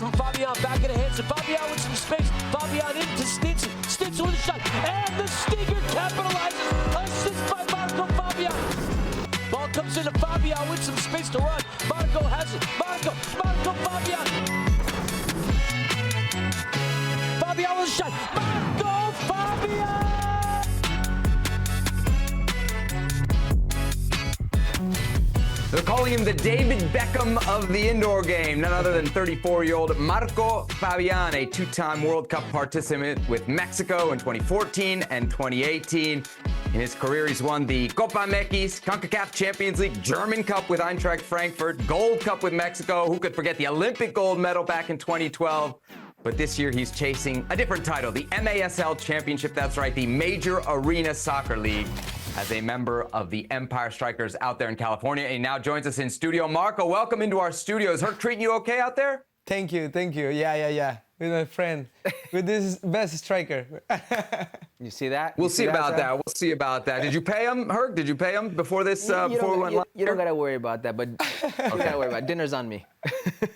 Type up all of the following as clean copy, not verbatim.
from Fabián, back in the hands of Fabián with some space. Fabián into Stitch. Stitch with a shot. And the Stinger capitalizes. Assist by Marco Fabián. Ball comes into Fabián with some space to run. Marco has it. Marco Fabián. Fabián with a shot. Marco Fabián. They're calling him the David Beckham of the indoor game. None other than 34-year-old Marco Fabián, a two-time World Cup participant with Mexico in 2014 and 2018. In his career, he's won the Copa MX, CONCACAF Champions League, German Cup with Eintracht Frankfurt, Gold Cup with Mexico. Who could forget the Olympic gold medal back in 2012? But this year, he's chasing a different title, the MASL Championship. That's right, the Major Arena Soccer League, as a member of the Empire Strikers out there in California. And he now joins us in studio. Marco, welcome into our studios. Her treating you okay out there? Thank you. Yeah. With my friend, with this best striker. You see that? We'll see about that. Did you pay him, Herc? Did you pay him before this? Before we went live? You don't gotta worry about that, but you gotta worry about it. Dinner's on me.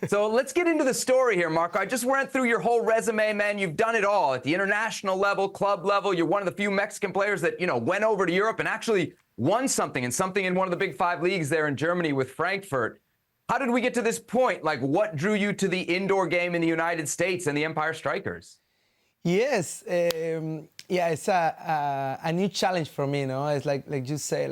So let's get into the story here, Marco. I just went through your whole resume, man. You've done it all at the international level, club level. You're one of the few Mexican players that, went over to Europe and actually won something in one of the big 5 leagues there in Germany with Frankfurt. How did we get to this point? Like, what drew you to the indoor game in the United States and the Empire Strikers? Yes, it's a new challenge for me. It's like you say,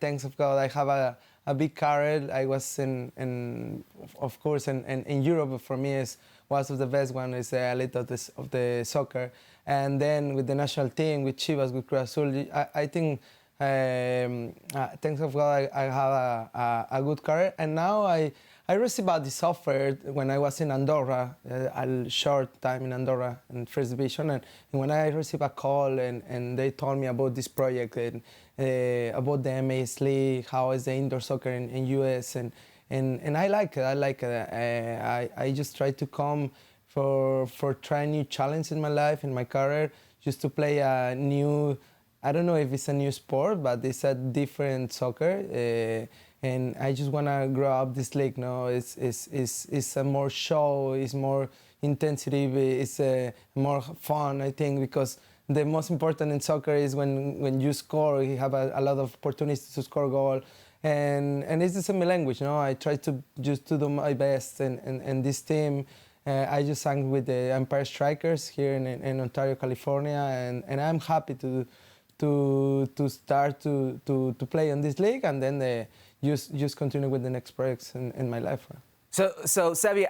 thanks of God, I have a big career. I was of course, in Europe. For me, is one of the best one. Is the elite of the soccer, and then with the national team, with Chivas, with Cruz Azul, I think. Thanks of God, I have a good career, and now I received this offer when I was in Andorra, a short time in Andorra in first division, and when I received a call and they told me about this project and about the MLS League, how is the indoor soccer in US, and I like it. I just try to come for trying new challenge in my life, in my career, just to play a new. I don't know if it's a new sport, but it's a different soccer, and I just want to grow up this league. It's a more show, it's more intensity, it's more fun, I think, because the most important in soccer is when you score, you have a lot of opportunities to score goal, and it's the same language. I try to just to do my best, and this team. I just sang with the Empire Strikers here in Ontario, California, and I'm happy to start to play in this league, and then just continue with the next projects in my life. So Sebi,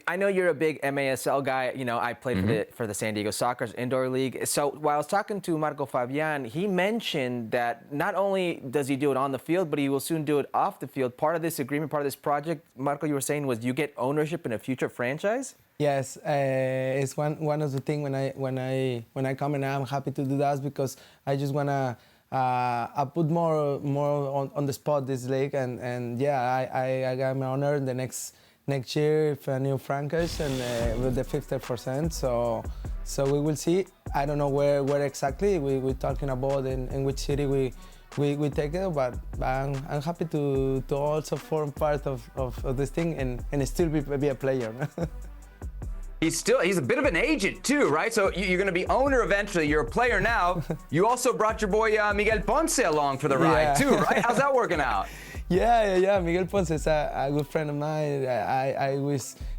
I know you're a big MASL guy. I played for the San Diego Sockers Indoor League. So while I was talking to Marco Fabián, he mentioned that not only does he do it on the field, but he will soon do it off the field. Part of this agreement, part of this project, Marco, you were saying, was you get ownership in a future franchise? Yes, it's one of the things when I come, and I'm happy to do that because I just wanna put more on the spot this league, and I got my honor the next year for a new franchise and with the 50%. So we will see. I don't know where exactly we're talking about in which city we take it, but I'm happy to also form part of this thing and still be a player. He's a bit of an agent too, right? So you're going to be owner eventually. You're a player now. You also brought your boy Miguel Ponce along for the ride too, right? How's that working out? Yeah. Miguel Ponce is a good friend of mine.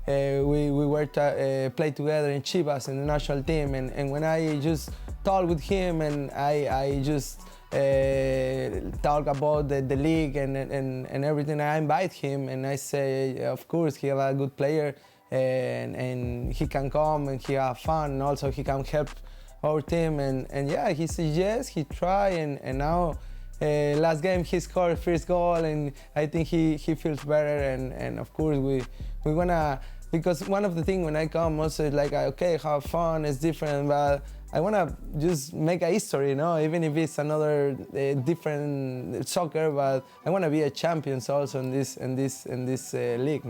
We were play together in Chivas in the national team, and when I just talk with him and I just talk about the league and everything, I invite him and I say, of course, he's a good player. And he can come and he have fun, and also he can help our team, and he said yes, he tried, and now last game he scored first goal, and I think he feels better, and of course we wanna, because one of the things when I come also is like, okay, have fun, it's different, but I wanna just make a history, even if it's another different soccer, but I wanna be a champion also in this league,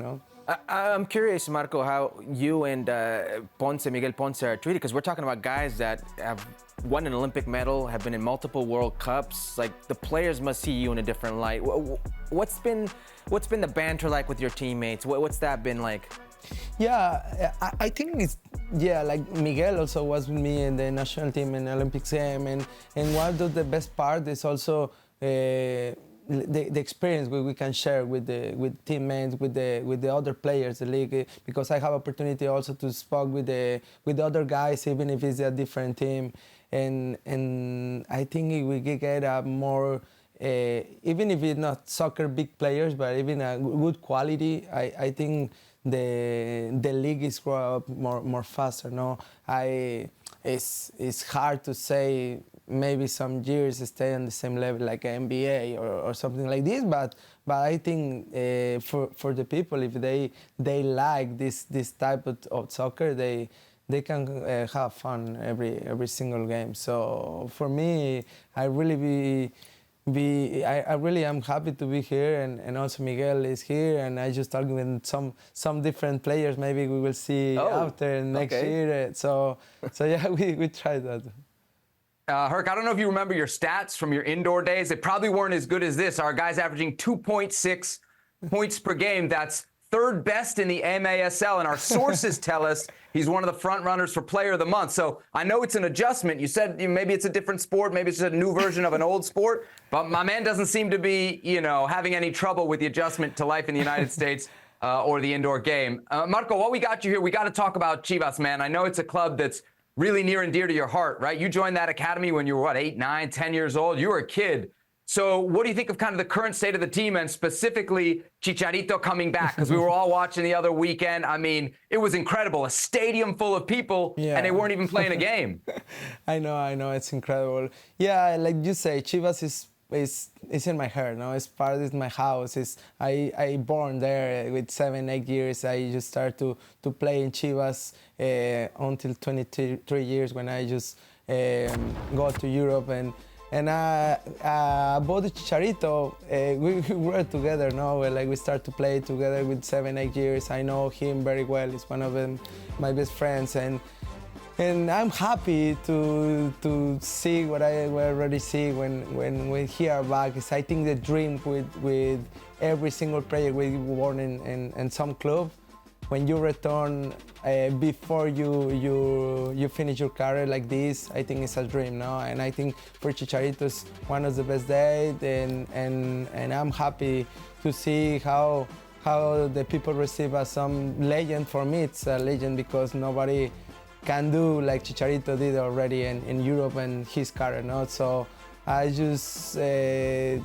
I'm curious, Marco, how you and Miguel Ponce are treated, because we're talking about guys that have won an Olympic medal, have been in multiple World Cups. Like, the players must see you in a different light. What's been the banter like with your teammates? What's that been like? Yeah, I think it's like Miguel also was with me in the national team in Olympics game, and one of the best part is also the experience we can share with teammates, with the other players, the league, because I have opportunity also to speak with the other guys, even if it's a different team, and I think we get a more. Even if it's not soccer big players, but even a good quality, I think the league is grow up more faster. No, it's hard to say. Maybe some years stay on the same level like NBA or something like this, but I think for the people, if they like this type of soccer, they can have fun every single game. So for me, I really am happy to be here, and also Miguel is here, and I just talking with some different players. Maybe we will see after next year. So yeah, we tried that. Herc, I don't know if you remember your stats from your indoor days. They probably weren't as good as this. Our guy's averaging 2.6 points per game. That's third best in the MASL, and our sources tell us he's one of the front runners for Player of the Month. So I know it's an adjustment. You said maybe it's a different sport, maybe it's a new version of an old sport, but my man doesn't seem to be, having any trouble with the adjustment to life in the United States or the indoor game. Marco, while we got you here, we got to talk about Chivas, man. I know it's a club that's really near and dear to your heart, right? You joined that academy when you were, 8, 9, 10 years old? You were a kid. So what do you think of kind of the current state of the team, and specifically Chicharito coming back? Because we were all watching the other weekend. I mean, it was incredible. A stadium full of people, and they weren't even playing a game. I know. It's incredible. Yeah, like you say, Chivas is in my heart. No, it's part of my house. I born there with 7, 8 years. I just started to play in Chivas until 23 years when I just go to Europe and about the Chicharito, we were together. No, like we start to play together with 7, 8 years. I know him very well. He's one of my best friends, and I'm happy to see what I already see when we are back. It's, I think, the dream with every single player we won in some club. When you return before you finish your career like this, I think it's a dream, no? And I think for Chicharito it's one of the best days, and I'm happy to see how the people receive as some legend. For me, it's a legend because nobody can do like Chicharito did already in Europe and his career, no? So I just I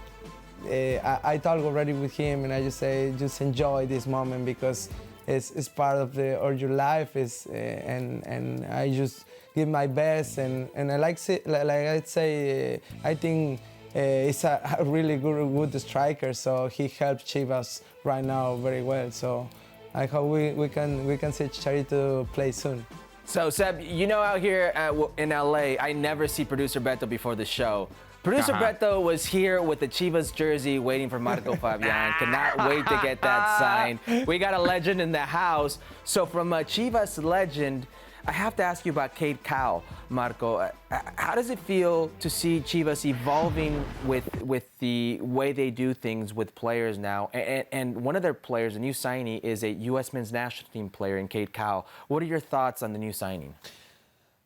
talk already with him, and I just say just enjoy this moment because it's part of your life. And I just give my best, and I like I'd say I think he's a really good striker, so he helps Chivas right now very well. So I hope we can see Chicharito play soon. So, Seb, out here in LA, I never see producer Beto before the show. Producer Beto was here with the Chivas jersey waiting for Marco Fabián. Cannot wait to get that signed. We got a legend in the house. So from a Chivas legend, I have to ask you about Cade Cowell, Marco. How does it feel to see Chivas evolving with the way they do things with players now? And one of their players, a new signing, is a U.S. men's national team player in Cade Cowell. What are your thoughts on the new signing?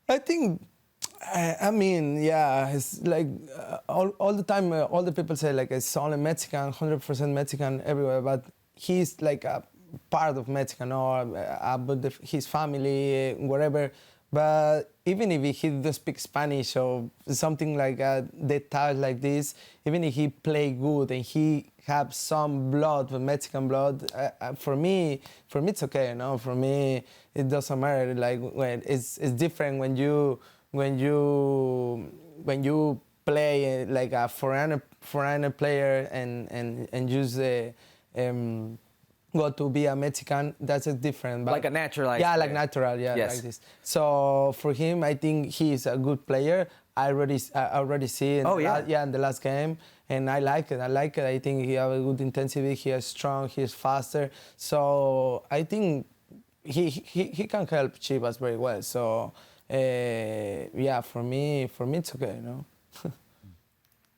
I think, I mean, yeah, it's like all the time, all the people say like it's only Mexican, 100% Mexican everywhere, but he's like a part of Mexican or about his family, whatever. But even if he doesn't speak Spanish or something like details like this, even if he play good and he have some blood, Mexican blood, for me it's okay, For me it doesn't matter. Like it's different when you play like a foreigner player and use go to be a Mexican. That's a different. But like a naturalized. Yeah, like natural. Yeah, yes. Like this. So for him, I think he's a good player. I already see. In the last game, and I like it. I think he has a good intensity. He is strong. He is faster. So I think he can help Chivas very well. So. For me it's okay,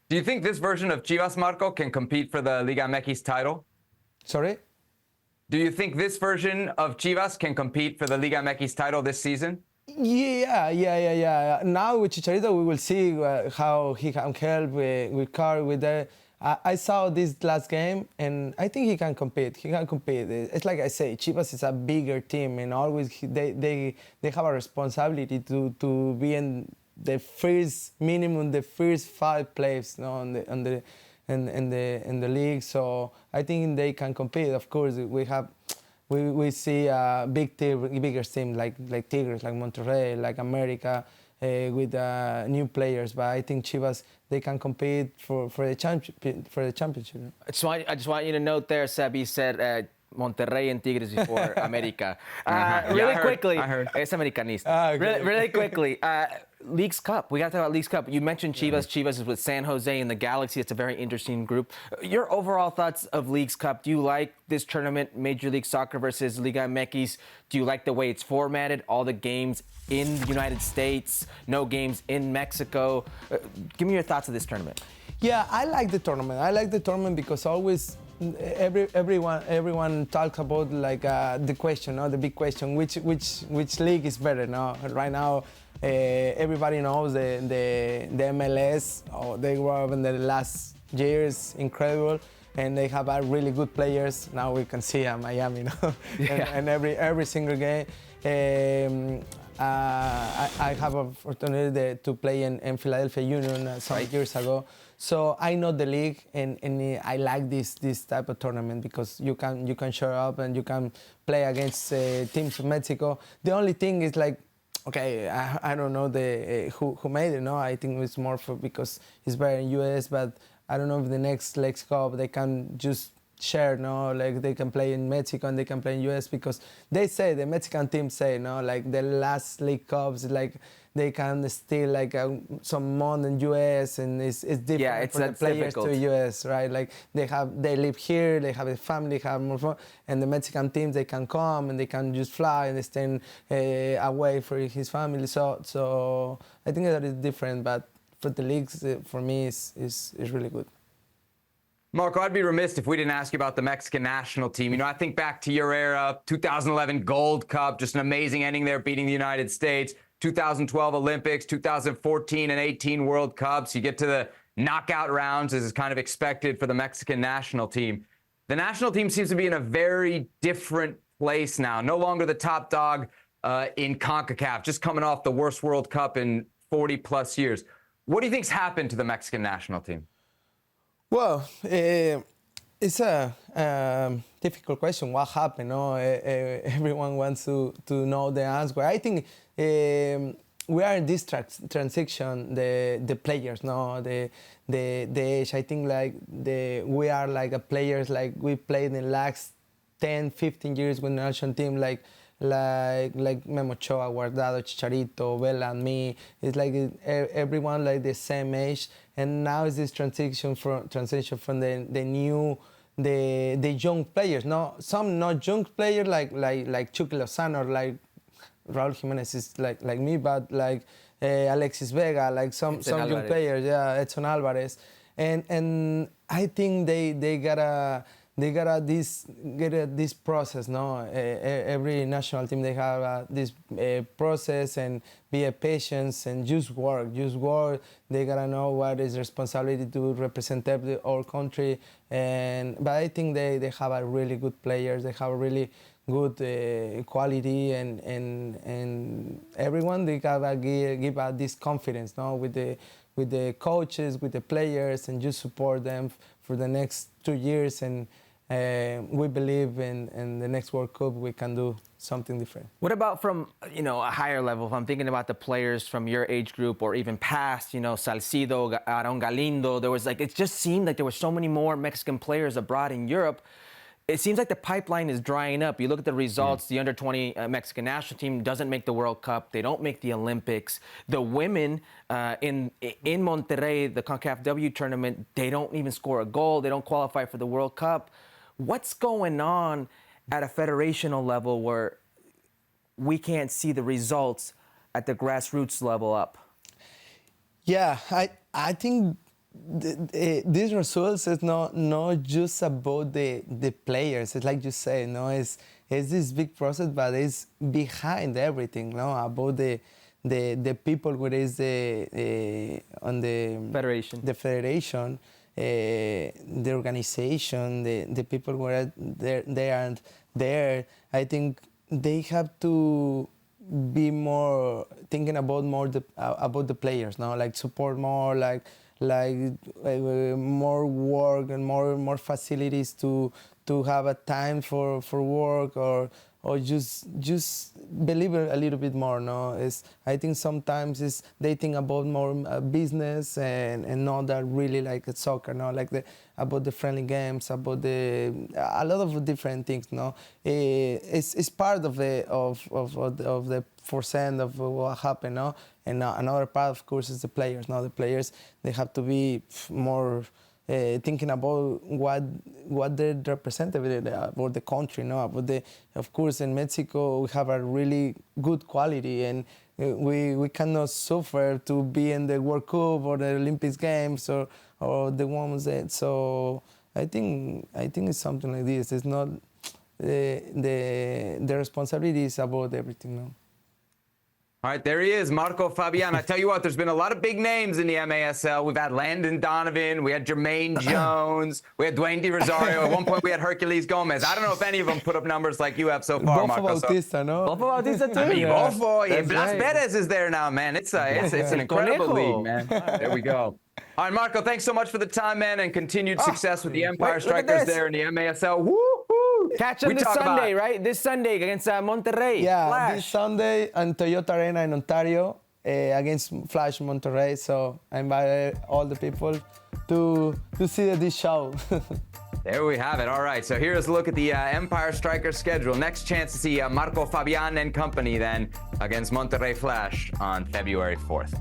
Do you think this version of Chivas, Marco, can compete for the Liga MX title? Sorry? Do you think this version of Chivas can compete for the Liga MX title this season? Yeah. Now with Chicharito, we will see how he can help with Car with the. I saw this last game, and I think he can compete. It's like I say, Chivas is a bigger team, and always they have a responsibility to be in the first minimum, the first 5 plays, in the league. So I think they can compete. Of course, we see bigger teams like Tigres, like Monterrey, like America, with new players. But I think Chivas, they can compete for the championship. So I just want you to note there, Sebi said Monterrey and Tigres before America. Really quickly, I heard. Es Americanista. Okay. Really quickly, Leagues Cup. We got to talk about Leagues Cup. You mentioned Chivas. Chivas is with San Jose and the Galaxy. It's a very interesting group. Your overall thoughts of Leagues Cup? Do you like this tournament, Major League Soccer versus Liga MX? Do you like the way it's formatted? All the games in the United States, no games in Mexico. Give me your thoughts of this tournament. Yeah, I like the tournament. I like the tournament because always everyone talks about like the question, the big question, which league is better now? Right now, everybody knows the MLS. They were in the last years incredible, and they have really good players. Now we can see Miami, and every single game. I have an opportunity to play in Philadelphia Union some years ago. So I know the league, and I like this type of tournament because you can show up and you can play against teams from Mexico. The only thing is like, okay, I don't know who made it. No, I think it's more because it's better in US, but I don't know if the next Leagues Cup they can just share, like they can play in Mexico and they can play in US, because they say, the Mexican team say, like the last League Cups, like they can steal like some money in US, and it's different for the players to US, right? Like they live here, they have a family, have more fun, and the Mexican teams, they can come and they can just fly and they stay away for his family. So I think that is different, but for the leagues, for me, is really good. Marco, I'd be remiss if we didn't ask you about the Mexican national team. I think back to your era, 2011 Gold Cup, just an amazing ending there, beating the United States. 2012 Olympics, 2014 and 18 World Cups. You get to the knockout rounds, as is kind of expected for the Mexican national team. The national team seems to be in a very different place now. No longer the top dog in CONCACAF, just coming off the worst World Cup in 40 plus years. What do you think's happened to the Mexican national team? Well, it's a difficult question. What happened? Everyone wants to know the answer. I think we are in this transition. The players, the age. I think like we are like a players like we played in the last 10, 15 years with the national team, like Memo Ochoa, Guardado, Chicharito, Vela, and me. It's like everyone like the same age, and now is this transition from the new, the young players. No, some not young players like Chucky Lozano, or like Raúl Jiménez is like me, but like Alexis Vega, like some young players. Yeah, Edson Alvarez, and I think they gotta get this process. Every national team, they have this process, and be a patience and just work. They gotta know what is responsibility to represent our country. But I think they have a really good players. They have a really good quality, and everyone, they gotta give this confidence with the coaches, with the players, and just support them for the next 2 years. And we believe in the next World Cup we can do something different. What about from a higher level? If I'm thinking about the players from your age group or even past, Salcido, Aaron Galindo, it just seemed like there were so many more Mexican players abroad in Europe. It seems like the pipeline is drying up. You look at the results, the under-20 Mexican national team doesn't make the World Cup. They don't make the Olympics. The women in Monterrey, the CONCACAF W tournament, they don't even score a goal. They don't qualify for the World Cup. What's going on at a federational level where we can't see the results at the grassroots level up? Yeah, I think these results is not just about the players. It's like you say, no, it's this big process, but it's behind everything, no, about the people who is on the Federation. the federation, the organization, the people who are there, they aren't there. I think they have to be more thinking about about the players, no, like support more, like more work and more facilities to have a time for work or just believe a little bit more, no? I think sometimes they think about more business and not that really like soccer, no? Like about the friendly games, about a lot of different things, no? It's part of the 4% of what happened, no? And another part, of course, is the players. Now the players, they have to be more thinking about what they represent about the country, no? Of course, in Mexico we have a really good quality, and we cannot suffer to be in the World Cup or the Olympic Games or the ones that. So I think it's something like this. It's not the responsibility is about everything, no? All right, there he is, Marco Fabián. I tell you what, there's been a lot of big names in the MASL. We've had Landon Donovan, we had Jermaine Jones, we had Dwayne Di Rosario. At one point, we had Herculez Gomez. I don't know if any of them put up numbers like you have so far, Marco. Bautista, no? Bofo Bautista too. I mean, Bofo, That's Blas right. Perez is there now, man. It's an incredible Conejo. league, man. There we go. All right, Marco, thanks so much for the time, man, and continued success with the Empire wait, look at Strikers this. there in the MASL. Woo-hoo! Catch them this Sunday, right? This Sunday against Monterrey. Yeah, Flash. this Sunday in Toyota Arena in Ontario against Flash Monterrey. So I invite all the people to see this show. There we have it. All right, so here's a look at the Empire Strikers schedule. Next chance to see Marco Fabián and company then against Monterrey Flash on February 4th.